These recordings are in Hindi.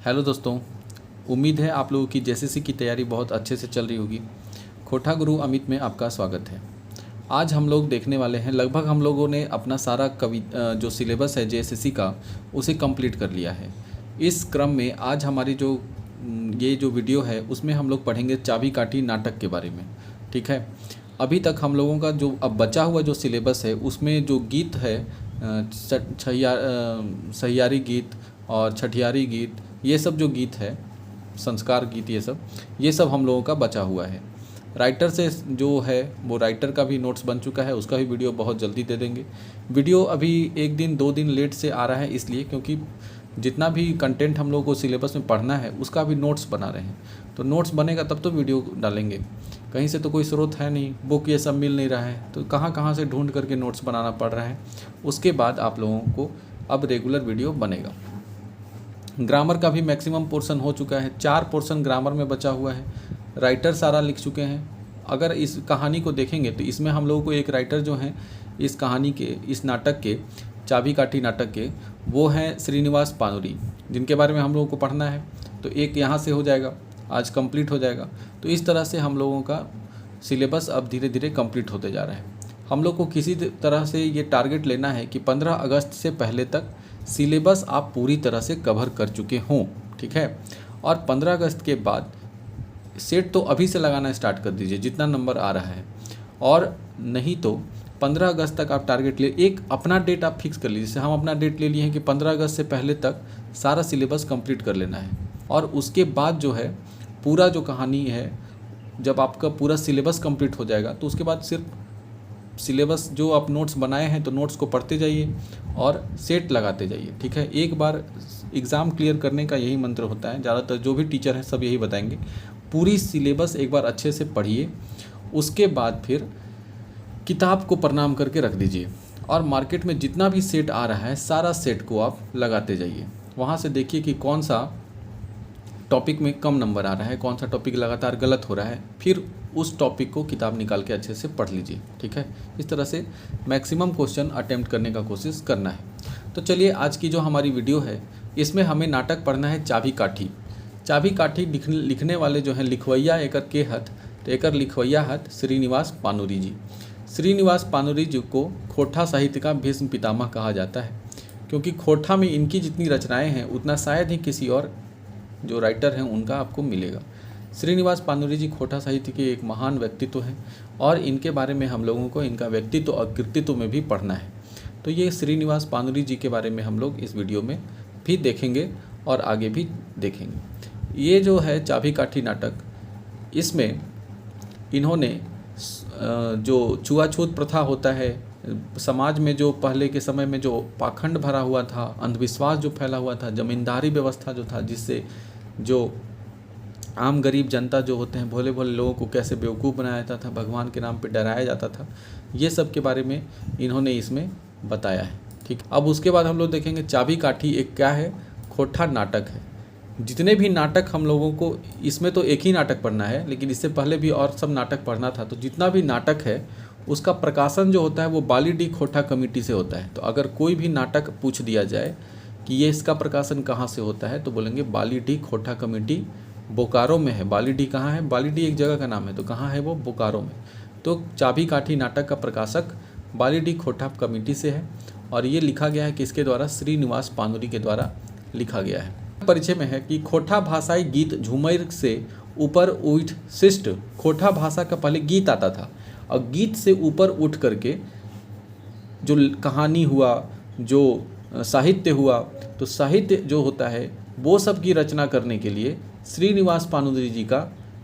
हेलो दोस्तों, उम्मीद है आप लोगों की जेएसएससी की तैयारी बहुत अच्छे से चल रही होगी। खोटा गुरु अमित में आपका स्वागत है। आज हम लोग देखने वाले हैं, लगभग हम लोगों ने अपना सारा जो सिलेबस है जेएसएससी का उसे कंप्लीट कर लिया है। इस क्रम में आज हमारी ये जो वीडियो है उसमें हम लोग पढ़ेंगे चाबी काठी नाटक के बारे में। ठीक है, अभी तक हम लोगों का जो अब बचा हुआ जो सिलेबस है उसमें जो गीत है सहियारी गीत और छठियारी गीत, ये सब जो गीत है, संस्कार गीत, ये सब हम लोगों का बचा हुआ है। राइटर से जो है वो राइटर का भी नोट्स बन चुका है, उसका भी वीडियो बहुत जल्दी दे देंगे। वीडियो अभी 1 दिन 2 दिन लेट से आ रहा है, इसलिए क्योंकि जितना भी कंटेंट हम लोगों को सिलेबस में पढ़ना है उसका भी नोट्स बना रहे हैं। तो नोट्स बनेगा तब तो वीडियो डालेंगे। कहीं से तो कोई स्रोत है नहीं, बुक ये सब मिल नहीं रहा है, तो कहाँ से ढूंढ करके नोट्स बनाना पड़ रहा है। उसके बाद आप लोगों को अब रेगुलर वीडियो बनेगा। ग्रामर का भी मैक्सिमम पोर्शन हो चुका है, 4 पोर्शन ग्रामर में बचा हुआ है। राइटर सारा लिख चुके हैं। अगर इस कहानी को देखेंगे तो इसमें हम लोगों को एक राइटर जो हैं इस कहानी के, इस नाटक के, चाबी काठी नाटक के, वो हैं श्रीनिवास पानुरी, जिनके बारे में हम लोगों को पढ़ना है। तो एक यहाँ से हो जाएगा, आज कंप्लीट हो जाएगा। तो इस तरह से हम लोगों का सिलेबस अब धीरे धीरे कंप्लीट होते जा रहा है। हम लोग को किसी तरह से ये टारगेट लेना है कि 15 अगस्त से पहले तक सिलेबस आप पूरी तरह से कवर कर चुके हों। ठीक है, और 15 अगस्त के बाद सेट तो अभी से लगाना स्टार्ट कर दीजिए जितना नंबर आ रहा है, और नहीं तो 15 अगस्त तक आप टारगेट ले, एक अपना डेट आप फिक्स कर लीजिए। जैसे हम अपना डेट ले लिए हैं कि 15 अगस्त से पहले तक सारा सिलेबस कंप्लीट कर लेना है, और उसके बाद जो है पूरा जो कहानी है, जब आपका पूरा सिलेबस कंप्लीट हो जाएगा तो उसके बाद सिर्फ सिलेबस जो आप नोट्स बनाए हैं तो नोट्स को पढ़ते जाइए और सेट लगाते जाइए। ठीक है, एक बार एग्ज़ाम क्लियर करने का यही मंत्र होता है। ज़्यादातर जो भी टीचर हैं सब यही बताएंगे, पूरी सिलेबस एक बार अच्छे से पढ़िए, उसके बाद फिर किताब को प्रणाम करके रख दीजिए, और मार्केट में जितना भी सेट आ रहा है सारा सेट को आप लगाते जाइए। वहाँ से देखिए कि कौन सा टॉपिक में कम नंबर आ रहा है, कौन सा टॉपिक लगातार गलत हो रहा है, फिर उस टॉपिक को किताब निकाल के अच्छे से पढ़ लीजिए। ठीक है, इस तरह से मैक्सिमम क्वेश्चन अटेम्प्ट करने का कोशिश करना है। तो चलिए, आज की जो हमारी वीडियो है इसमें हमें नाटक पढ़ना है चाबी काठी। चाबी काठी लिखने वाले जो हैं लिखवैया एकर के हथ, तो एकर लिखवैया हथ श्रीनिवास पानुरी जी। श्रीनिवास पानुरी जी को खोटा साहित्य का भीष्म पितामह कहा जाता है, क्योंकि खोटा में इनकी जितनी रचनाएँ हैं उतना शायद ही किसी और जो राइटर हैं उनका आपको मिलेगा। श्रीनिवास पानुरी जी खोटा साहित्य के एक महान व्यक्तित्व हैं, और इनके बारे में हम लोगों को इनका व्यक्तित्व और कृतित्व में भी पढ़ना है। तो ये श्रीनिवास पानुरी जी के बारे में हम लोग इस वीडियो में भी देखेंगे और आगे भी देखेंगे। ये जो है चाबी काठी नाटक, इसमें इन्होंने जो छुआछूत प्रथा होता है समाज में, जो पहले के समय में जो पाखंड भरा हुआ था, अंधविश्वास जो फैला हुआ था, जमींदारी व्यवस्था जो था, जिससे जो आम गरीब जनता जो होते हैं, भोले भोले लोगों को कैसे बेवकूफ़ बनाया जाता था, भगवान के नाम पे डराया जाता था, ये सब के बारे में इन्होंने इसमें बताया है। ठीक, अब उसके बाद हम लोग देखेंगे चाबी काठी एक क्या है, खोटा नाटक है। जितने भी नाटक हम लोगों को, इसमें तो एक ही नाटक पढ़ना है, लेकिन इससे पहले भी और सब नाटक पढ़ना था। तो जितना भी नाटक है उसका प्रकाशन जो होता है वो बालीडीह खोटा कमेटी से होता है। तो अगर कोई भी नाटक पूछ दिया जाए कि ये इसका प्रकाशन कहाँ से होता है, तो बोलेंगे बालीडीह खोटा कमेटी बोकारो में है। बालीडीह कहाँ है? बालीडीह एक जगह का नाम है, तो कहाँ है वो? बोकारो में। तो चाबी काठी नाटक का प्रकाशक बालीडीह खोटा कमेटी से है, और ये लिखा गया है किसके द्वारा? श्रीनिवास पानुरी के द्वारा लिखा गया है। परिचय में है कि खोटा भाषाई गीत झूमर से ऊपर उठ शिष्ट। खोटा भाषा का पहले गीत आता था, और गीत से ऊपर उठ करके जो कहानी हुआ, जो साहित्य हुआ, तो साहित्य जो होता है वो सब की रचना करने के लिए श्रीनिवास पानुरी जी का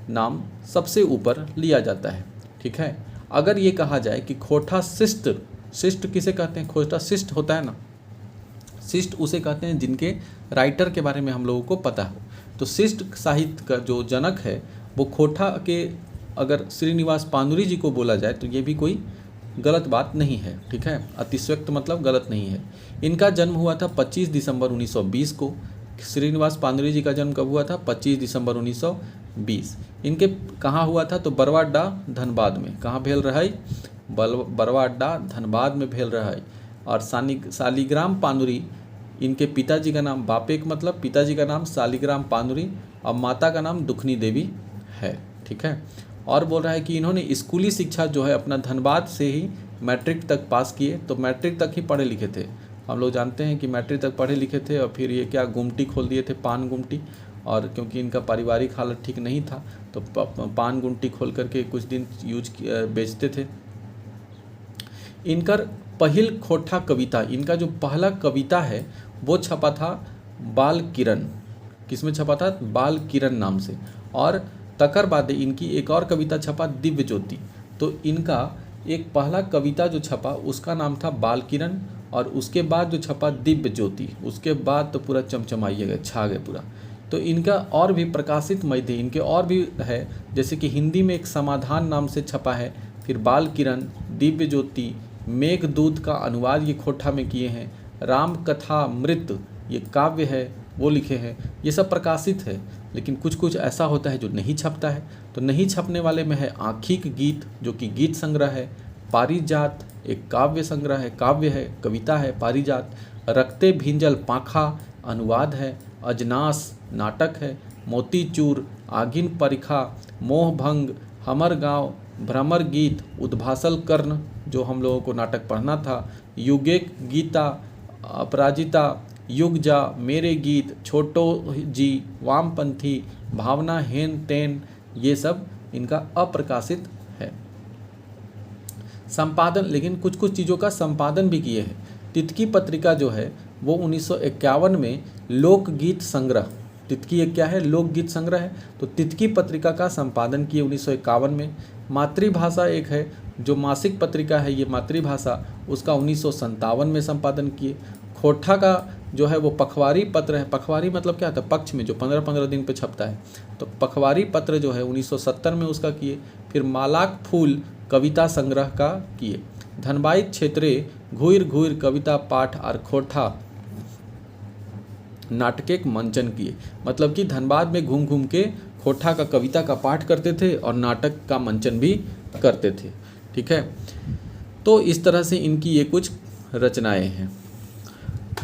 नाम सबसे ऊपर लिया जाता है। ठीक है, अगर ये कहा जाए कि खोटा शिष्ट, शिष्ट किसे कहते हैं? खोटा शिष्ट होता है ना, शिष्ट उसे कहते हैं जिनके राइटर के बारे में हम लोगों को पता हो। तो शिष्ट साहित्य का जो जनक है वो खोटा के, अगर श्रीनिवास पानुरी जी को बोला जाए तो ये भी कोई गलत बात नहीं है। ठीक है, अतिशयोक्त मतलब गलत नहीं है। इनका जन्म हुआ था 25 दिसंबर 1920 को। श्रीनिवास पानुरी जी का जन्म कब हुआ था? 25 दिसंबर 1920। इनके कहाँ हुआ था? तो बरवा अड्डा धनबाद में। कहाँ भेल रहा है? बरवा अड्डा धनबाद में भेल रहा है। और शालिग्राम पानुरी इनके पिताजी का नाम बापेक मतलब पिताजी का नाम शालिग्राम पानुरी और माता का नाम दुखनी देवी है। ठीक है। और बोल रहा है कि इन्होंने स्कूली शिक्षा जो है अपना धनबाद से ही मैट्रिक तक पास किए, तो मैट्रिक तक ही पढ़े लिखे थे। हम लोग जानते हैं कि मैट्रिक तक पढ़े लिखे थे और फिर ये क्या गुमटी खोल दिए थे, पान गुमटी, और क्योंकि इनका पारिवारिक हालत ठीक नहीं था तो पान गुमटी खोल करके कुछ दिन बेचते थे। इनकर पहिल खोठा कविता, इनका जो पहला कविता है वो छपा था बाल किरण। किसमें छपा था? बाल किरण नाम से। और तकर बाद इनकी एक और कविता छपा दिव्य ज्योति। तो इनका एक पहला कविता जो छपा उसका नाम था बाल किरण, और उसके बाद जो छपा दिव्य ज्योति, उसके बाद तो पूरा चमचमाइए गए, छा गए पूरा। तो इनका और भी प्रकाशित मध्य इनके और भी है, जैसे कि हिंदी में एक समाधान नाम से छपा है, फिर बाल किरण, दिव्य ज्योति, मेघदूत का अनुवाद ये खोठा में किए हैं, राम कथा मृत ये काव्य है वो लिखे हैं, ये सब प्रकाशित है। लेकिन कुछ कुछ ऐसा होता है जो नहीं छपता है। तो नहीं छपने वाले में है आँखिक गीत जो कि गीत संग्रह है, पारिजात एक काव्य संग्रह है, काव्य है, कविता है पारिजात, रक्ते भींजल पाखा अनुवाद है, अजनास नाटक है, मोतीचूर, आगिन परिखा, मोहभंग, हमर गांव, भ्रमर गीत, उद्भासल कर्ण जो हम लोगों को नाटक पढ़ना था, युगेक गीता, अपराजिता, युग जा, मेरे गीत, छोटो जी, वामपंथी, भावना हेन तेन, ये सब इनका अप्रकाशित है। संपादन, लेकिन कुछ कुछ चीज़ों का संपादन भी किए हैं। तितकी पत्रिका जो है वो 1951 में लोकगीत संग्रह, तितकी एक क्या है? लोकगीत संग्रह है। तो तितकी पत्रिका का संपादन किए 1951 में। मातृभाषा एक है जो मासिक पत्रिका है, ये मातृभाषा, उसका 1957 में संपादन किए। खोठा का जो है वो पखवारी पत्र है। पखवारी मतलब क्या होता है? पक्ष में जो 15-15 दिन पे छपता है। तो पखवारी पत्र जो है 1970 में उसका किए। फिर मालाक फूल कविता संग्रह का किए। धनबाई क्षेत्रे घुर घुर कविता पाठ और खोठा नाटक मंचन किए। मतलब कि धनबाद में घूम घूम के खोठा का कविता का पाठ करते थे और नाटक का मंचन भी करते थे। ठीक है। तो इस तरह से इनकी ये कुछ रचनाएं हैं।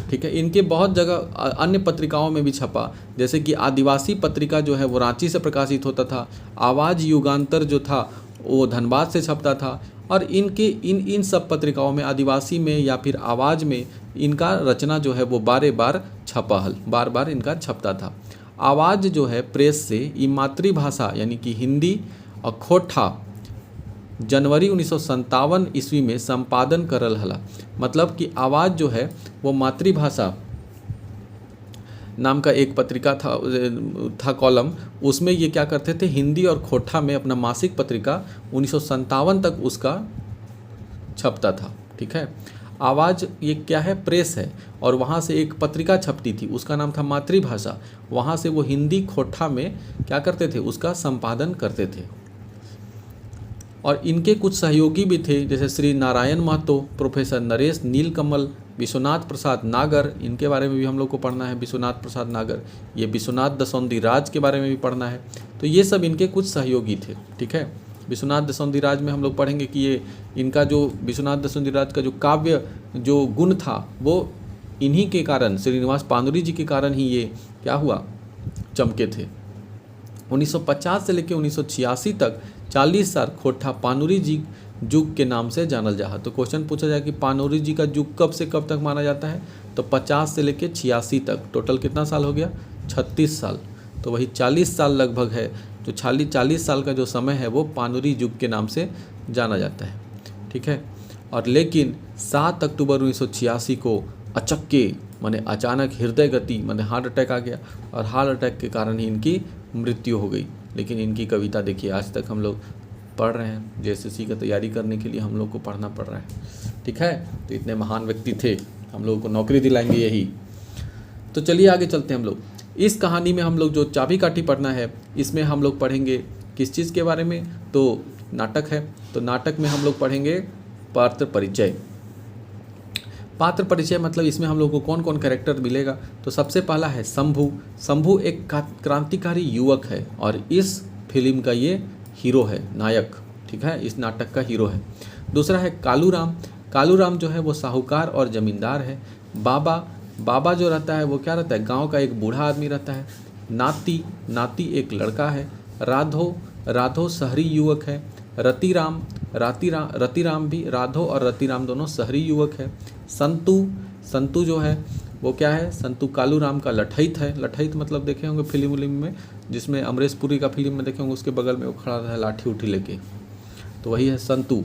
ठीक है। इनके बहुत जगह अन्य पत्रिकाओं में भी छपा, जैसे कि आदिवासी पत्रिका जो है वो रांची से प्रकाशित होता था। आवाज़ युगांतर जो था वो धनबाद से छपता था। और इनके इन सब पत्रिकाओं में, आदिवासी में या फिर आवाज़ में, इनका रचना जो है वो बार बार इनका छपता था। आवाज़ जो है प्रेस से ये मातृभाषा यानी कि हिंदी और खोठा जनवरी 1957 ईस्वी में संपादन करल हला। मतलब कि आवाज़ जो है वो मातृभाषा नाम का एक पत्रिका था कॉलम, उसमें ये क्या करते थे, हिंदी और खोठा में अपना मासिक पत्रिका 1957 तक उसका छपता था। ठीक है। आवाज़ ये क्या है? प्रेस है। और वहाँ से एक पत्रिका छपती थी, उसका नाम था मातृभाषा। वहाँ से वो हिंदी खोठा में क्या करते थे, उसका संपादन करते थे। और इनके कुछ सहयोगी भी थे, जैसे श्री नारायण महतो, प्रोफेसर नरेश नीलकमल, विश्वनाथ प्रसाद नागर, इनके बारे में भी हम लोग को पढ़ना है। विश्वनाथ प्रसाद नागर, ये विश्वनाथ दसौंधी राज के बारे में भी पढ़ना है। तो ये सब इनके कुछ सहयोगी थे। ठीक है। विश्वनाथ दसौंधी राज में हम लोग पढ़ेंगे कि ये इनका जो विश्वनाथ दसौंधी राज का जो काव्य जो गुण था वो इन्हीं के कारण, श्रीनिवास पानुरी जी के कारण ही ये क्या हुआ, चमके थे। 1950 से लेकर 1986 तक 40 साल खोठा पानुरी जी युग के नाम से जानल जा। तो क्वेश्चन पूछा जाए कि पानुरी जी का युग कब से कब तक माना जाता है, तो 50 से लेकर 86 तक, टोटल कितना साल हो गया, 36 साल। तो वही 40 साल लगभग है, जो 40 साल का जो समय है वो पानुरी युग के नाम से जाना जाता है। ठीक है। और लेकिन 7 अक्टूबर 1986 को अचक्के माने अचानक हृदय गति माने हार्ट अटैक आ गया, और हार्ट अटैक के कारण ही इनकी मृत्यु हो गई। लेकिन इनकी कविता देखिए आज तक हम लोग पढ़ रहे हैं, जेएसएससी का तैयारी करने के लिए हम लोग को पढ़ना पड़ रहा है। ठीक है। तो इतने महान व्यक्ति थे, हम लोगों को नौकरी दिलाएंगे यही। तो चलिए आगे चलते हैं हम लोग। इस कहानी में हम लोग जो चाबी काठी पढ़ना है, इसमें हम लोग पढ़ेंगे किस चीज़ के बारे में, तो नाटक है। तो नाटक में हम लोग पढ़ेंगे पात्र परिचय। पात्र परिचय मतलब इसमें हम लोग को कौन कौन कैरेक्टर मिलेगा। तो सबसे पहला है शंभू। शंभू एक क्रांतिकारी युवक है और इस फिल्म का ये हीरो है, नायक। ठीक है। इस नाटक का हीरो है। दूसरा है कालूराम। कालूराम जो है वो साहूकार और जमींदार है। बाबा बाबा जो रहता है वो क्या रहता है, गांव का एक बूढ़ा आदमी रहता है। नाती, नाती एक लड़का है। राधो, राधो शहरी युवक है। रतिराम, रतिराम भी, राधो और रतिराम दोनों शहरी युवक है। संतु, संतु जो है वो क्या है, संतु कालूराम का लठैत है। लठैत मतलब देखे होंगे फिल्म विल्म में, जिसमें अमरीश पुरी का फिल्म में देखे होंगे, उसके बगल में वो खड़ा रहता है लाठी उठी लेके, तो वही है संतु।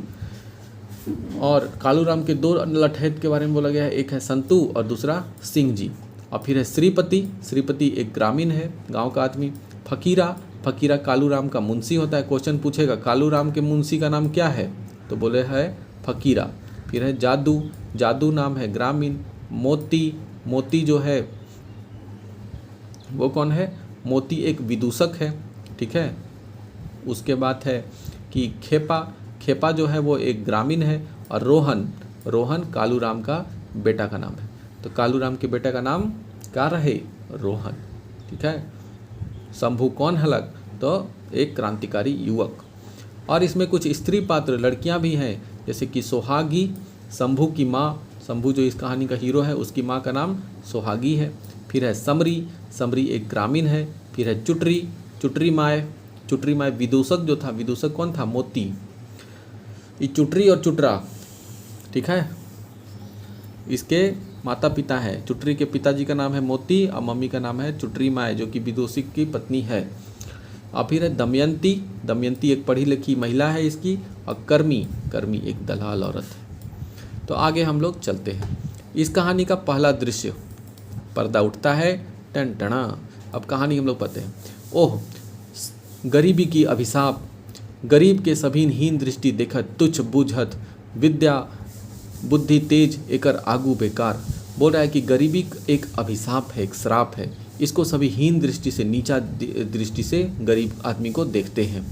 और कालूराम के दो लठैत के बारे में बोला गया है, एक है संतु और दूसरा सिंह जी। और फिर है श्रीपति, श्रीपति एक ग्रामीण है, गांव का आदमी। फकीरा, फकीरा कालूराम का मुंशी होता है। क्वेश्चन पूछेगा कालूराम के मुंशी का नाम क्या है, तो बोले है फकीरा। फिर है जादू, जादू नाम है ग्रामीण। मोती, मोती जो है वो कौन है, मोती एक विदूषक है, ठीक है। उसके बाद है कि खेपा, खेपा जो है वो एक ग्रामीण है। और रोहन, रोहन कालूराम का बेटा का नाम है। तो कालूराम के बेटे का नाम क्या रहे, रोहन, ठीक है। शंभू कौन हलक, तो एक क्रांतिकारी युवक। और इसमें कुछ स्त्री पात्र लड़कियां भी हैं, जैसे कि सोहागी, शंभू की माँ, शंभू जो इस कहानी का हीरो है उसकी माँ का नाम सोहागी है। फिर है समरी, समरी एक ग्रामीण है। फिर है चुटरी, चुटरी माए, चुटरी माए विदूषक जो था, विदूषक कौन था, मोती। ये चुटरी और चुटरा, ठीक है, इसके माता पिता है। चुटरी के पिताजी का नाम है मोती और मम्मी का नाम है चुटरी माए, जो कि विदूषक की पत्नी है। और फिर है दमयंती, दमयंती एक पढ़ी लिखी महिला है इसकी। और कर्मी, कर्मी एक दलाल औरत है। तो आगे हम लोग चलते हैं। इस कहानी का पहला दृश्य, पर्दा उठता है, टन टना। अब कहानी हम लोग पढ़ते हैं। ओह गरीबी की अभिशाप, गरीब के सभी हीन दृष्टि देखत, तुच्छ बुझत, विद्या बुद्धि तेज एकर आगू बेकार। बोल रहा है कि गरीबी एक अभिशाप है, एक श्राप है। इसको सभी हीन दृष्टि से, नीचा दृष्टि से गरीब आदमी को देखते हैं।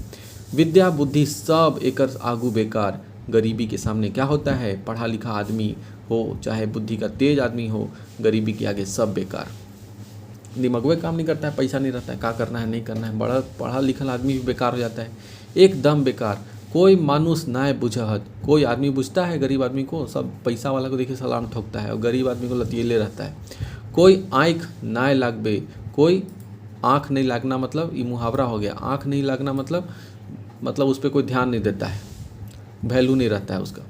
विद्या बुद्धि सब एकर आगू बेकार। गरीबी के सामने क्या होता है, पढ़ा लिखा आदमी हो चाहे बुद्धि का तेज आदमी हो, गरीबी के आगे सब बेकार। दिमाग काम नहीं करता है, पैसा नहीं रहता है, क्या करना है नहीं करना है। बड़ा पढ़ा लिखा आदमी भी बेकार हो जाता है, एकदम बेकार। कोई मानुष नाय बुझहत, कोई आदमी बुझता है गरीब आदमी को, सब पैसा वाला को देखिए सलाम ठोकता है और गरीब आदमी को लतीले रहता है। कोई आँख नाय लागबे, कोई आँख नहीं लागना मतलब ये मुहावरा हो गया। आँख नहीं लागना मतलब उस पर कोई ध्यान नहीं देता है, वैल्यू नहीं रहता है उसका,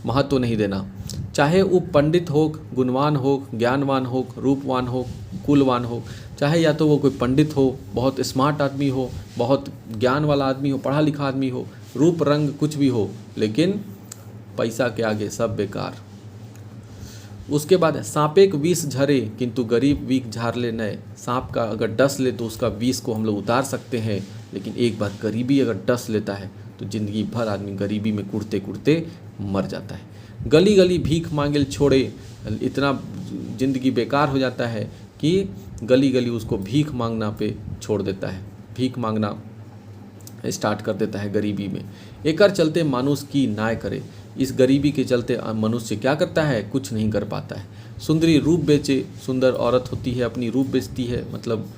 महत्व नहीं देना। चाहे वो पंडित हो, गुणवान हो, ज्ञानवान हो, रूपवान हो, कुलवान हो, चाहे या तो वो कोई पंडित हो, बहुत स्मार्ट आदमी हो, बहुत ज्ञान वाला आदमी हो, पढ़ा लिखा आदमी हो, रूप रंग कुछ भी हो, लेकिन पैसा के आगे सब बेकार। उसके बाद सांपेक विष झरे किंतु गरीब विष झार ले नए। सांप का अगर डस ले तो उसका विष को हम लोग उतार सकते हैं, लेकिन एक बार गरीबी अगर डस लेता है तो ज़िंदगी भर आदमी गरीबी में कुड़ते कुड़ते मर जाता है। गली गली भीख मांगे छोड़े, इतना ज़िंदगी बेकार हो जाता है कि गली गली उसको भीख मांगना पे छोड़ देता है, भीख मांगना स्टार्ट कर देता है गरीबी में। एकर चलते मानुष की नाय करे, इस गरीबी के चलते मनुष्य क्या करता है, कुछ नहीं कर पाता है। सुंदरी रूप बेचे, सुंदर औरत होती है अपनी रूप बेचती है, मतलब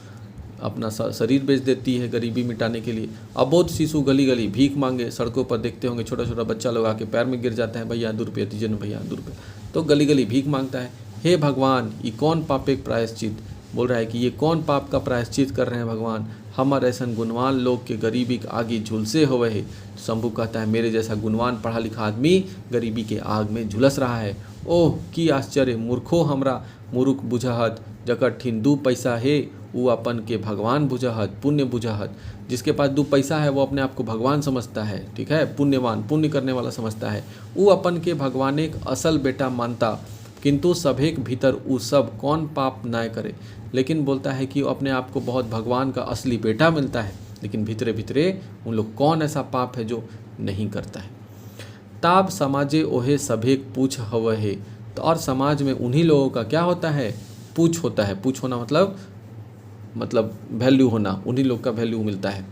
अपना शरीर बेच देती है गरीबी मिटाने के लिए। अबोध शिशु गली गली भीख मांगे, सड़कों पर देखते होंगे छोटा छोटा बच्चा लोग आके पैर में गिर जाता है, भैया 2 रुपये दीजिए ना, भैया 2 रुपये, तो गली गली भीख मांगता है। हे भगवान ये कौन पापे प्रायश्चित, बोल रहा है कि ये कौन पाप का प्रायश्चित कर रहे हैं भगवान, हमारे ऐसा गुणवान लोग के गरीबी के आगे झुलसे हुए है। शंभू कहता है मेरे जैसा गुणवान पढ़ा लिखा आदमी गरीबी के आग में झुलस रहा है। ओह की आश्चर्य, मूर्खो हमरा मूर्ख बुझहत, जकर ठिन 2 पैसा है वो अपन के भगवान बुझहत, पुण्य बुझहत। जिसके पास 2 पैसा है वो अपने आप को भगवान समझता है, ठीक है, पुण्यवान, पुण्य करने वाला समझता है, वो अपन के भगवान एक असल बेटा मानता। किंतु सभेक भीतर वो सब कौन पाप ना करे, लेकिन बोलता है कि अपने आप को बहुत भगवान का असली बेटा मिलता है, लेकिन भीतरे भीतरे उन लोग कौन ऐसा पाप है जो नहीं करता है। ताब समाजे ओहे सभेक पूछ हव है, तो और समाज में उन्हीं लोगों का क्या होता है, पूछ होता है। पूछ होना मतलब वैल्यू होना, उन्हीं लोग का वैल्यू मिलता है।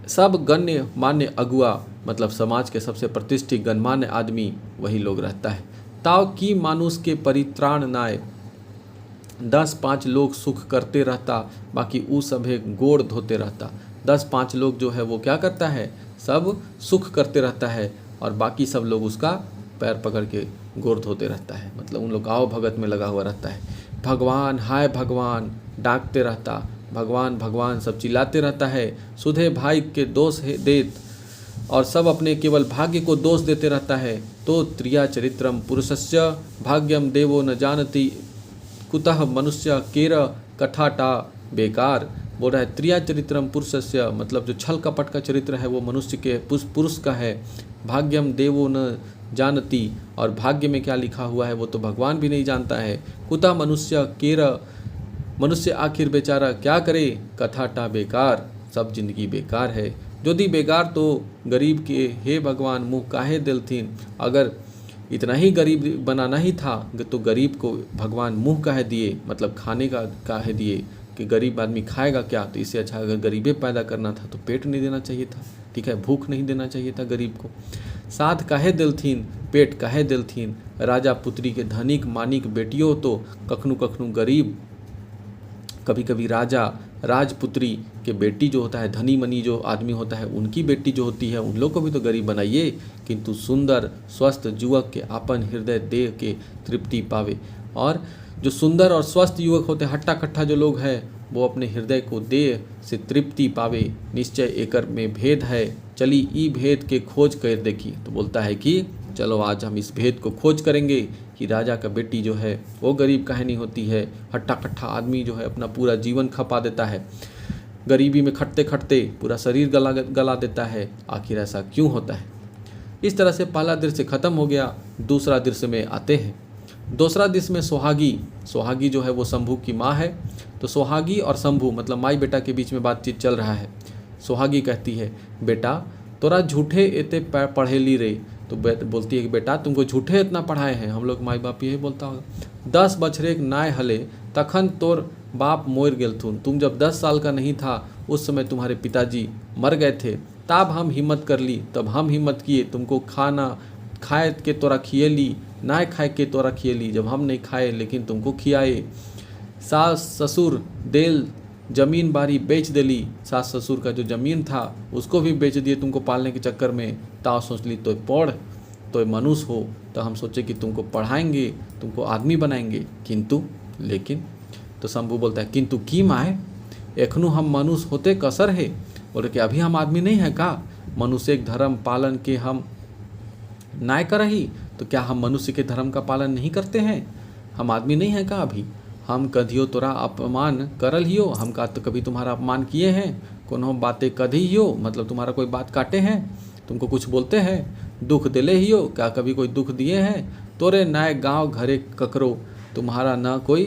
सब गण्य मान्य अगुआ, मतलब समाज के सबसे प्रतिष्ठित गणमान्य आदमी वही लोग रहता है। ताव की मानुष के परित्राण नाय, 10-5 लोग सुख करते रहता, बाकी ऊ सभे गोड़ धोते रहता। 10-5 लोग जो है वो क्या करता है, सब सुख करते रहता है और बाकी सब लोग उसका पैर पकड़ के गोर धोते रहता है, मतलब उन लोग गाँव भगत में लगा हुआ रहता है। भगवान हाय भगवान डांटते रहता, भगवान भगवान सब चिल्लाते रहता है, सुधे भाई के दोष है देत, और सब अपने केवल भाग्य को दोष देते रहता है। तो त्रिया चरित्रम पुरुषस्य भाग्यम देवो न जानती कुतः मनुष्य केर कठाटा बेकार। बोल रहा है त्रिया चरित्रम पुरुषस्य, मतलब जो छल कपट का चरित्र है वो मनुष्य के पुरुष का है। भाग्यम देवो न जानती, और भाग्य में क्या लिखा हुआ है वो तो भगवान भी नहीं जानता है। कुतः मनुष्य केर, मनुष्य आखिर बेचारा क्या करे, कथाटा बेकार, सब जिंदगी बेकार है। यदि बेकार तो गरीब के हे भगवान मुँह काहे दिलथिन, अगर इतना ही गरीब बनाना ही था तो गरीब को भगवान मुँह काहे दिए, मतलब खाने का काहे दिए कि गरीब आदमी खाएगा क्या। तो इससे अच्छा अगर गरीबे पैदा करना था तो पेट नहीं देना चाहिए था, ठीक है, भूख नहीं देना चाहिए था गरीब को। साथ काहे दिलथिन, पेट काहे दिलथिन, राजा पुत्री के धनिक मानिक बेटियों तो कखनू कखनू गरीब, कभी कभी राजा राजपुत्री के बेटी जो होता है, धनी मनी जो आदमी होता है उनकी बेटी जो होती है, उन लोग को भी तो गरीब बनाइए, किंतु सुंदर स्वस्थ युवक के अपन हृदय देह के तृप्ति पावे। और जो सुंदर और स्वस्थ युवक होते हैं, हट्टा कट्ठा जो लोग हैं, वो अपने हृदय को देह से तृप्ति पावे। निश्चय एकर में भेद है, चली ई भेद के खोज कर देखी। तो बोलता है कि चलो आज हम इस भेद को खोज करेंगे कि राजा का बेटी जो है वो गरीब काहे नहीं होती है। हट्टा कट्ठा आदमी जो है अपना पूरा जीवन खपा देता है, गरीबी में खटते खटते पूरा शरीर गला देता है, आखिर ऐसा क्यों होता है। इस तरह से पहला दृश्य खत्म हो गया। दूसरा दृश्य में आते हैं। दूसरा दृश्य में सोहागी जो है वो शंभू की माँ है। तो सोहागी और शंभू मतलब माई बेटा के बीच में बातचीत चल रहा है। सोहागी कहती है बेटा तोरा झूठे एते पढ़ेली रे। तो बोलती है कि बेटा तुमको झूठे इतना पढ़ाए हैं, हम लोग माई बाप यही बोलता होगा। 10 बछरेक नाय हले तखन तोर बाप मोर गेलथुन। तुम जब 10 साल का नहीं था उस समय तुम्हारे पिताजी मर गए थे, तब हम हिम्मत कर ली, तब हम हिम्मत किए तुमको खाना खाए के तोरा खिएली, ना खाए के तोरा खिएली, जब हम नहीं खाए लेकिन तुमको खियाए। सास ससुर देल जमीन बारी बेच देली, सास ससुर का जो ज़मीन था उसको भी बेच दिए तुमको पालने के चक्कर में। ताव सोच ली तो पढ़, तो मनुष्य हो, तो हम सोचे कि तुमको पढ़ाएंगे, तुमको आदमी बनाएंगे, किंतु लेकिन। तो शंभू बोलता है किंतु की माए, एखनू हम मनुष्य होते कसर है। बोले कि अभी हम आदमी नहीं है का, मनुष्य एक धर्म पालन के हम नाय करही, तो क्या हम मनुष्य के धर्म का पालन नहीं करते हैं, हम आदमी नहीं हैं का अभी। हम कधियो तोरा अपमान करल हियो, हम का तो कभी तुम्हारा अपमान किए हैं, कोनो बातें कधी हियो, मतलब तुम्हारा कोई बात काटे हैं, तुमको कुछ बोलते हैं, दुख दिले हियो, क्या कभी कोई दुख दिए हैं। तोरे नाय गांव घरे ककरो, तुम्हारा ना कोई,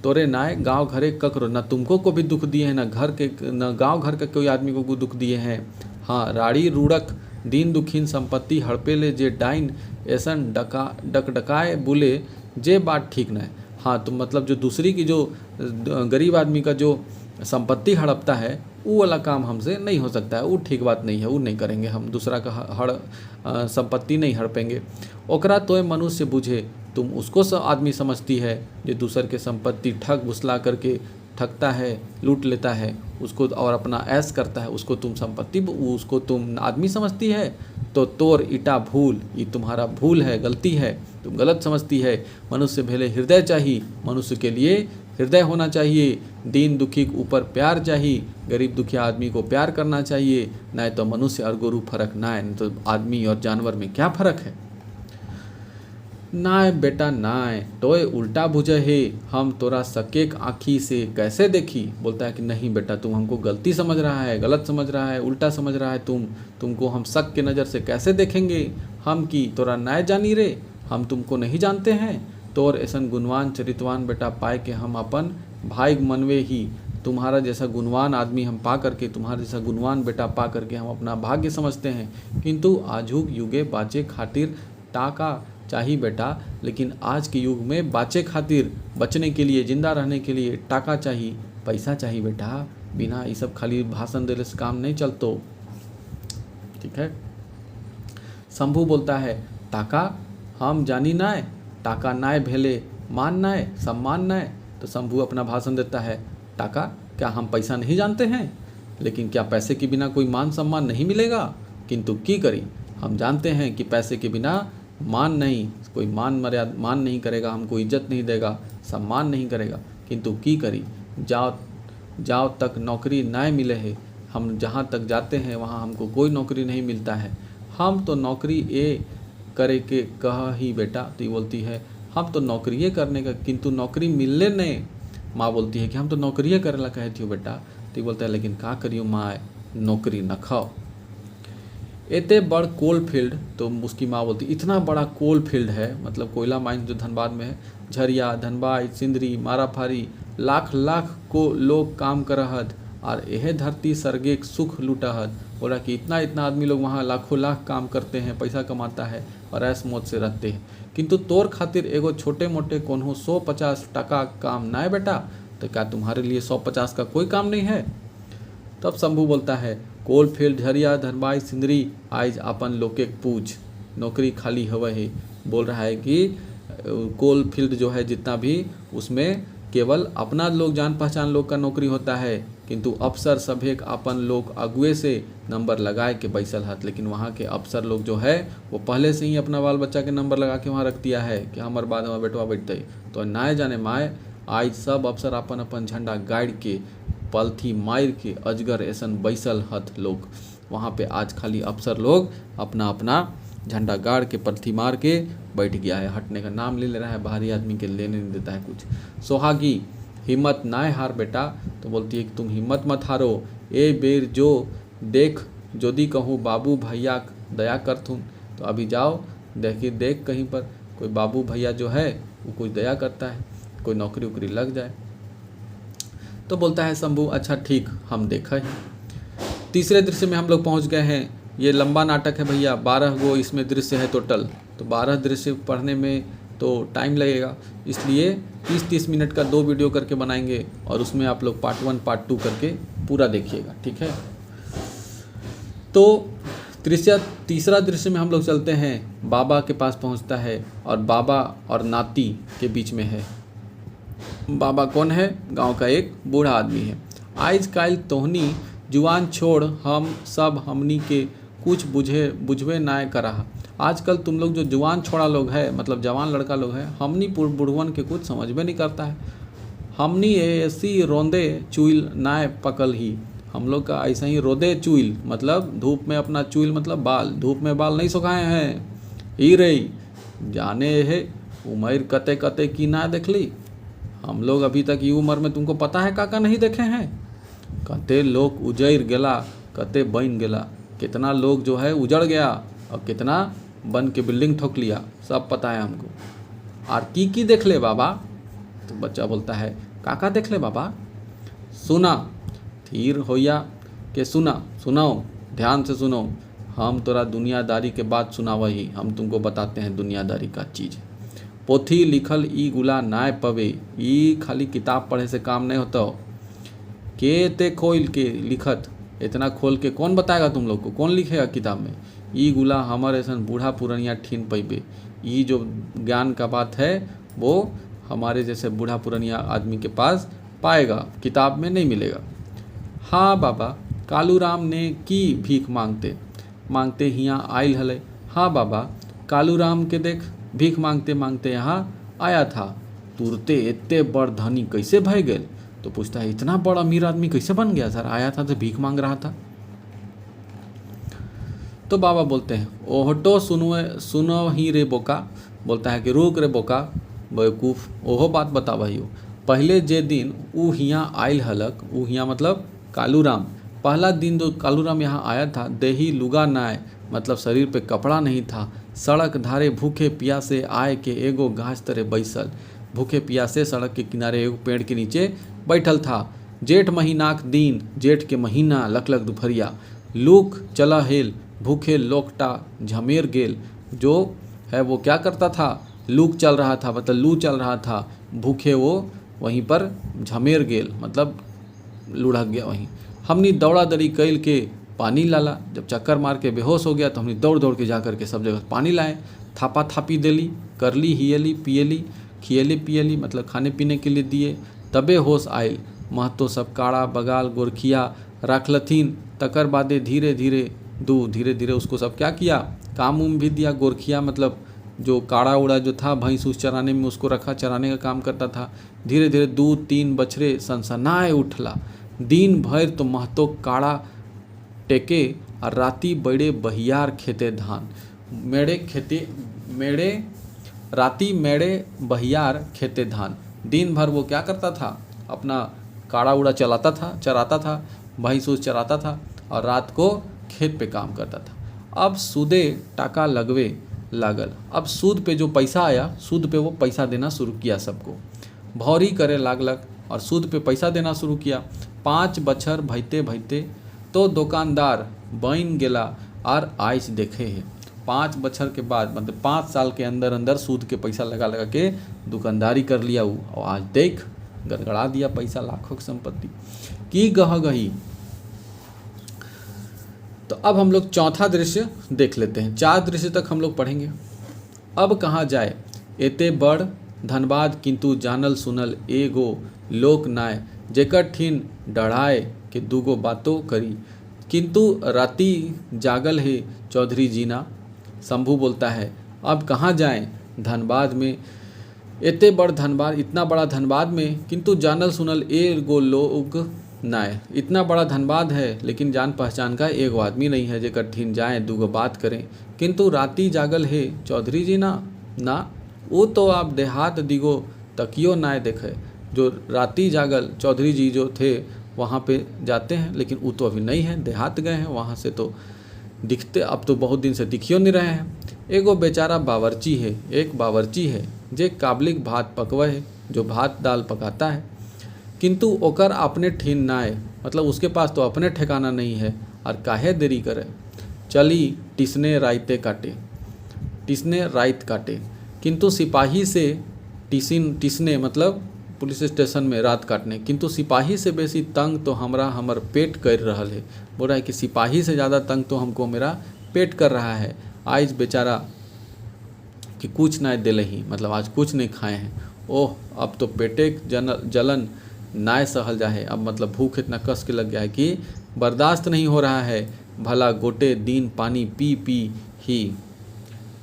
तोरे नाय गांव घरे ककरो, ना तुमको को भी दुख दिए हैं, ना घर के ना गांव घर के कोई आदमी को दुख दिए हैं। हाँ राड़ी रूड़क दीन दुखीन संपत्ति हड़पे ले जे डाइन, ऐसन डकाए बोले जे बात ठीक न है। हाँ तो मतलब जो दूसरी की जो गरीब आदमी का जो संपत्ति हड़पता है वो वाला काम हमसे नहीं हो सकता है, वो ठीक बात नहीं है, वो नहीं करेंगे, हम दूसरा का संपत्ति नहीं हड़पेंगे। ओकरा तोय मनुष्य बुझे, तुम उसको आदमी समझती है जो दूसर के संपत्ति ठग घुसला करके ठगता है, लूट लेता है उसको और अपना ऐश करता है, उसको तुम संपत्ति, उसको तुम आदमी समझती है। तो तोर इटा भूल, ये तुम्हारा भूल है, गलती है, तुम गलत समझती है। मनुष्य भले हृदय चाहिए, मनुष्य के लिए हृदय होना चाहिए, दीन दुखी के ऊपर प्यार चाहिए, गरीब दुखिया आदमी को प्यार करना चाहिए, नहीं तो मनुष्य और गोरु फर्क ना है, नहीं तो आदमी और जानवर में क्या फ़र्क है। नाय बेटा नाय, तोय उल्टा बुझे है, हम तोरा सकेक आँखी से कैसे देखी। बोलता है कि नहीं बेटा तुम हमको गलती समझ रहा है, गलत समझ रहा है, उल्टा समझ रहा है, तुमको हम शक के नज़र से कैसे देखेंगे। हम की तोरा नाय जानी रे, हम तुमको नहीं जानते हैं। तोर ऐसन गुणवान चरितवान बेटा पाए के हम अपन भाई मनवे ही, तुम्हारा जैसा गुणवान आदमी हम पा करके, तुम्हारा जैसा गुणवान बेटा पा करके हम अपना भाग्य समझते हैं। किंतु आजुग युगे बाचे खातिर टाका चाहिए बेटा, लेकिन आज के युग में बाचे खातिर, बचने के लिए, जिंदा रहने के लिए टाका चाहिए, पैसा चाहिए बेटा। बिना ये सब खाली भाषण देने से काम नहीं चलतो, ठीक है। शंभू बोलता है टाका हम जानी नाय, टाका नाय भेले मान नाय सम्मान नाय। तो शंभू अपना भाषण देता है टाका, क्या हम पैसा नहीं जानते हैं, लेकिन क्या पैसे के बिना कोई मान सम्मान नहीं मिलेगा। किंतु की करी, हम जानते हैं कि पैसे के बिना मान नहीं, कोई कोई मान नहीं करेगा, हमको इज्जत नहीं देगा, सम्मान नहीं करेगा। किंतु की करी, जाओ तक नौकरी ना मिले है। हम जहाँ तक जाते हैं वहाँ हमको कोई नौकरी नहीं मिलता है। हम तो नौकरी ये करे के कह ही बेटा। तो ये बोलती है हम तो नौकरी ये करने का, किंतु नौकरी मिलने नहीं। माँ बोलती है कि हम तो नौकरी ये करे ला कहती हो बेटा। तो ये बोलता है लेकिन का करियो माँ, नौकरी न खाओ। इतने बड़ कोल फील्ड, तो उसकी माँ बोलती इतना बड़ा कोल फील्ड है, मतलब कोयला माइन जो धनबाद में है, झरिया, धनबाद, सिंदरी, माराफारी, लाख लाख को लोग काम करहत और यह धरती सर्गे सुख लुटाहत। बोला कि इतना इतना आदमी लोग वहाँ लाखों लाख काम करते हैं, पैसा कमाता है और ऐस मौज से रहते हैं, किंतु तोर खातिर एगो छोटे मोटे कोनो 150 टका काम ना है बेटा। तो क्या तुम्हारे लिए 150 का कोई काम नहीं है? तब शंभू बोलता है कोल फील्ड, झरिया, धनबाद, सिंदरी आज अपन लोके पूछ, नौकरी खाली हवा है। बोल रहा है कि कोल फील्ड जो है जितना भी, उसमें केवल अपना लोग जान पहचान लोग का नौकरी होता है, किंतु अफसर सभे अपन लोग अगुए से नंबर लगाए के बैसल हाथ। लेकिन वहाँ के अफसर लोग जो है वो पहले से ही अपना बाल बच्चा के नंबर लगा के वहाँ रख दिया है कि हमारे बाद हमारा बेटवा बैठते। तो ना जाने माए आज सब अफसर अपन अपन झंडा गाड़ के पलथी मार के अजगर ऐसन बैसल हथ लोग। वहाँ पे आज खाली अफसर लोग अपना अपना झंडा गाड़ के पलथी मार के बैठ गया है, हटने का नाम ले रहा है, बाहरी आदमी के लेने नहीं देता है कुछ। सोहागी हिम्मत ना हार बेटा। तो बोलती है कि तुम हिम्मत मत हारो, ए बेर जो देख यदि कहूँ बाबू भैया दया करथुन। तो अभी जाओ देखिए, देख कहीं पर कोई बाबू भैया जो है वो कुछ दया करता है, कोई नौकरी उकरी लग जाए। तो बोलता है शंभू अच्छा ठीक हम देखा ही। तीसरे दृश्य में हम लोग पहुंच गए हैं। ये लंबा नाटक है भैया, 12 गो इसमें दृश्य है टोटल। तो 12 दृश्य पढ़ने में तो टाइम लगेगा, इसलिए 30-30 मिनट का 2 वीडियो करके बनाएंगे और उसमें आप लोग पार्ट 1 पार्ट 2 करके पूरा देखिएगा, ठीक है। तो तीसरा दृश्य में हम लोग चलते हैं, बाबा के पास पहुंचता है और बाबा और नाती के बीच में है। बाबा कौन है? गांव का एक बूढ़ा आदमी है। आज काल तोहनी जुआन छोड़ हम सब हमनी के कुछ बुझवे नाय करा। आजकल तुम लोग जो जुआन छोड़ा लोग है, मतलब जवान लड़का लोग है, हमनी बुढ़वन के कुछ समझ में नहीं करता है। हमनी ऐसी रोंदे चुइल नाय पकल ही, हम लोग का ऐसा ही रोदे चुइल मतलब धूप में अपना चुइल मतलब बाल, धूप में बाल नहीं सुखाए हैं। ही रही जाने है उम्र कते कते की ना देख ली। हम लोग अभी तक ये उम्र में तुमको पता है काका नहीं देखे हैं। कते लोग उजड़ गेला, कते बन गेला, कितना लोग जो है उजड़ गया और कितना बन के बिल्डिंग ठोक लिया, सब पता है हमको। और की देख ले बाबा? तो बच्चा बोलता है काका देख ले बाबा। सुना थीर होया के सुनाओ ध्यान से सुनो, हम तोरा दुनियादारी के बात सुनावा ही, हम तुमको बताते हैं दुनियादारी का चीज़। पोथी लिखल ई गुला नाय पवे, ई खाली किताब पढ़े से काम नहीं होता हो। के ते खोल के लिखत, इतना खोल के कौन बताएगा तुम लोग को, कौन लिखेगा किताब में? ई गुला हमारे ऐसा बूढ़ा पुरनिया ठीन पैबे। ये जो ज्ञान का बात है वो हमारे जैसे बूढ़ा पुरनिया आदमी के पास पाएगा, किताब में नहीं मिलेगा। हाँ बाबा, कालूराम ने की भीख मांगते हियाँ आयल हले। हाँ बाबा, कालूराम के देख भीख मांगते मांगते यहाँ आया था, तुरते इतने बड़ धनी कैसे भय गए? तो पूछता है इतना बड़ा अमीर आदमी कैसे बन गया सर? आया था तो भीख मांग रहा था। तो बाबा बोलते हैं ओहटो सुनो ही रे बोका। बोलता है कि रुक रे बोका बेवकूफ़, ओहो बात बता भाई। पहले जे दिन ऊ हियाँ आयल हलक, ऊ हियाँ मतलब कालूराम, पहला दिन जो कालूराम यहाँ आया था, देही लुगा नाय मतलब शरीर पे कपड़ा नहीं था, सड़क धारे भूखे प्यासे आए के एगो घास तरे बैसल, भूखे प्यासे सड़क के किनारे एगो पेड़ के नीचे बैठल था। जेठ महीनाक दिन, जेठ के महीना लकलक दोपहरिया, लूक चला हेल, भूखे लोकटा झमेर गेल। जो है वो क्या करता था? लूक चल रहा था मतलब लू चल रहा था, भूखे वो वहीं पर झमेर गेल मतलब लुढ़क गया वहीं। हमनी दौड़ा दौड़ी कैल के पानी लाला, जब चक्कर मार के बेहोश हो गया तो हमने दौड़ दौड़ के जा कर के सब जगह पानी लाए, थापा थापी देली, करली हियली पियली, खियली पियली मतलब खाने पीने के लिए दिए, तबे होश आयल। महतो सब काड़ा बगाल गोरखिया रखलथिन, तकर बादे धीरे धीरे उसको सब क्या किया, काम उम भी दिया। गोरखिया मतलब जो काड़ा उड़ा जो था भैंस उस चराने में उसको रखा, चराने का काम करता था। धीरे धीरे 2-3 बछड़े सनसनाए उठला, दिन भर तो महतो काड़ा टेके और राती बड़े बहियार खेते धान। राती मेड़े बहियार खेते धान। दिन भर वो क्या करता था, अपना काड़ा उड़ा चराता था, भैंस उस चराता था और रात को खेत पे काम करता था। अब सूदे टाका लगवे लागल। अब सूद पे जो पैसा आया, सूद पे वो पैसा देना शुरू किया सबको, भौरी करे लागलक और सूद पे पैसा देना शुरू किया। 5 बछर भैते भैते तो दुकानदार बन गेला और आइस देखे है। 5 बछर के बाद मतलब 5 साल के अंदर अंदर सूद के पैसा लगा लगा के दुकानदारी कर लिया वो, और आज देख गड़गड़ा दिया पैसा, लाखों की संपत्ति की गह गही। तो अब हम लोग चौथा दृश्य देख लेते हैं। 4 दृश्य तक हम लोग पढ़ेंगे। अब कहाँ जाए एते बड़ धनबाद, किंतु जानल सुनल एगो लोक नाय, जेकर ठीन डढ़ाए के दूगो बातों करी, किंतु राती जागल है चौधरी जीना। शंभू बोलता है अब कहाँ जाएं धनबाद में, एते बड़ धनबाद, इतना बड़ा धनबाद में, किंतु जानल सुनल एगो लोग नाय, इतना बड़ा धनबाद है लेकिन जान पहचान का एगो आदमी नहीं है जेकर ठीन जाएं दूगो बात करें। किंतु राती जागल है चौधरी जी ना वो तो आप देहात दिगो तकियो नाय देखे। जो राती जागल चौधरी जी जो थे वहाँ पे जाते हैं, लेकिन वो तो अभी नहीं है, देहात गए हैं, वहाँ से तो दिखते अब तो बहुत दिन से दिखियो नहीं रहे हैं। एगो बेचारा बावर्ची है, एक बावर्ची है जे काबलिक भात पकवे है, जो भात दाल पकाता है, किंतु ओकर अपने ठीन नाय, मतलब उसके पास तो अपने ठिकाना नहीं है, और काहे देरी करे चली टिसने राइत काटे। किंतु सिपाही से टिसने मतलब पुलिस स्टेशन में रात काटने, किंतु सिपाही से बेसी तंग तो हमर पेट कर रहा है। बोल रहा है कि सिपाही से ज़्यादा तंग तो हमको मेरा पेट कर रहा है। आज बेचारा कि कुछ ना दिले ही, मतलब आज कुछ नहीं खाए हैं। ओह अब तो पेटे जलन नाय सहल जाए, अब मतलब भूख इतना कस के लग गया है कि बर्दाश्त नहीं हो रहा है। भला गोटे दिन पानी पी पी ही,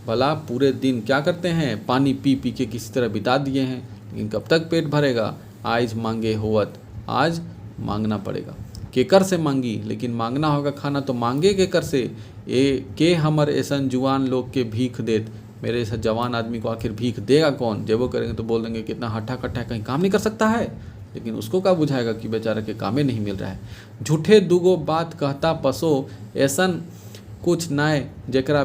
भला पूरे दिन क्या करते हैं, पानी पी पी के किसी तरह बिता दिए हैं, लेकिन कब तक पेट भरेगा। आज मांगे होवत, आज मांगना पड़ेगा। केकर से मांगी, लेकिन मांगना होगा खाना, तो मांगे केकर से। के हमर ऐसन जुआन लोग के भीख देत, मेरे ऐसा जवान आदमी को आखिर भीख देगा कौन। जब वो करेंगे तो बोल देंगे कितना हट्ठा कट्ठा है, कहीं काम नहीं कर सकता है, लेकिन उसको क्या बुझाएगा कि बेचारा के कामे नहीं मिल रहा है। झूठे दूगो बात कहता पसो, ऐसन कुछ नाय जेकरा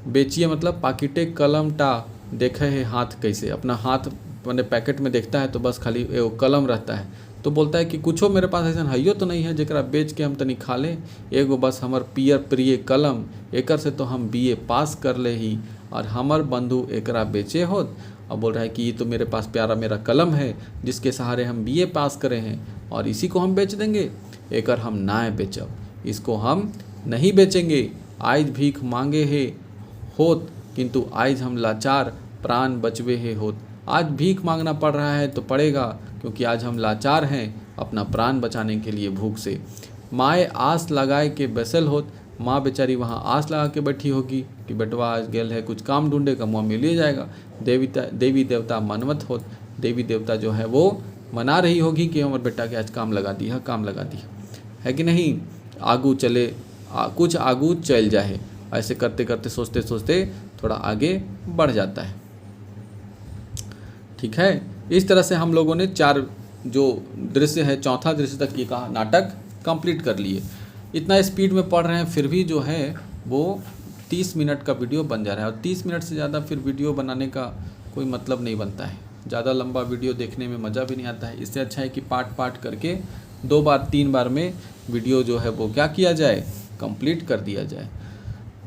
बेचिए मतलब पाकिटे कलम टा देखे है हाथ कैसे, अपना हाथ मैंने पैकेट में देखता है तो बस खाली वो कलम रहता है, तो बोलता है कि कुछो मेरे पास ऐसा हइयो तो नहीं है जेकरा बेच के हम तनी खा लें। एगो बस हमर पियर प्रिय कलम, एकर से तो हम BA पास कर ले ही, और हमर बंधु एकरा बेचे होत। अब बोल रहा है कि ये तो मेरे पास प्यारा मेरा कलम है जिसके सहारे हम BA पास करे हैं, और इसी को हम बेच देंगे। एकर हम ना बेचब, इसको हम नहीं बेचेंगे। आज भीख मांगे है होत, किंतु आज हम लाचार प्राण बचवे है होत। आज भीख मांगना पड़ रहा है तो पड़ेगा, क्योंकि आज हम लाचार हैं अपना प्राण बचाने के लिए भूख से। माए आस लगाए के बैसल होत, माँ बेचारी वहाँ आस लगा के बैठी होगी कि बेटवा आज गेल है कुछ काम ढूंढे का, मुँह मिल ही जाएगा। देवी देवता मनमत होत, देवी देवता जो है वो मना रही होगी कि हमारे बेटा के आज काम लगा दिया है कि नहीं। आगू चले कुछ आगू चल जाए, ऐसे करते करते सोचते सोचते थोड़ा आगे बढ़ जाता है। ठीक है, इस तरह से हम लोगों ने 4 जो दृश्य है, चौथा दृश्य तक ये कहा नाटक कंप्लीट कर लिए। इतना स्पीड में पढ़ रहे हैं फिर भी जो है वो 30 मिनट का वीडियो बन जा रहा है, और 30 मिनट से ज़्यादा फिर वीडियो बनाने का कोई मतलब नहीं बनता है। ज़्यादा लंबा वीडियो देखने में मज़ा भी नहीं आता है। इससे अच्छा है कि पार्ट करके 2 बार 3 बार में वीडियो जो है वो क्या किया जाए, कंप्लीट कर दिया जाए।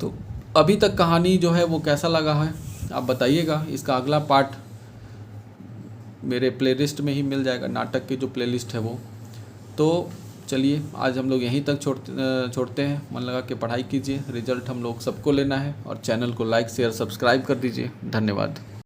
तो अभी तक कहानी जो है वो कैसा लगा है आप बताइएगा। इसका अगला पार्ट मेरे प्लेलिस्ट में ही मिल जाएगा, नाटक की जो प्लेलिस्ट है वो। तो चलिए आज हम लोग यहीं तक छोड़ते हैं। मन लगा के पढ़ाई कीजिए, रिजल्ट हम लोग सबको लेना है, और चैनल को लाइक शेयर सब्सक्राइब कर दीजिए। धन्यवाद।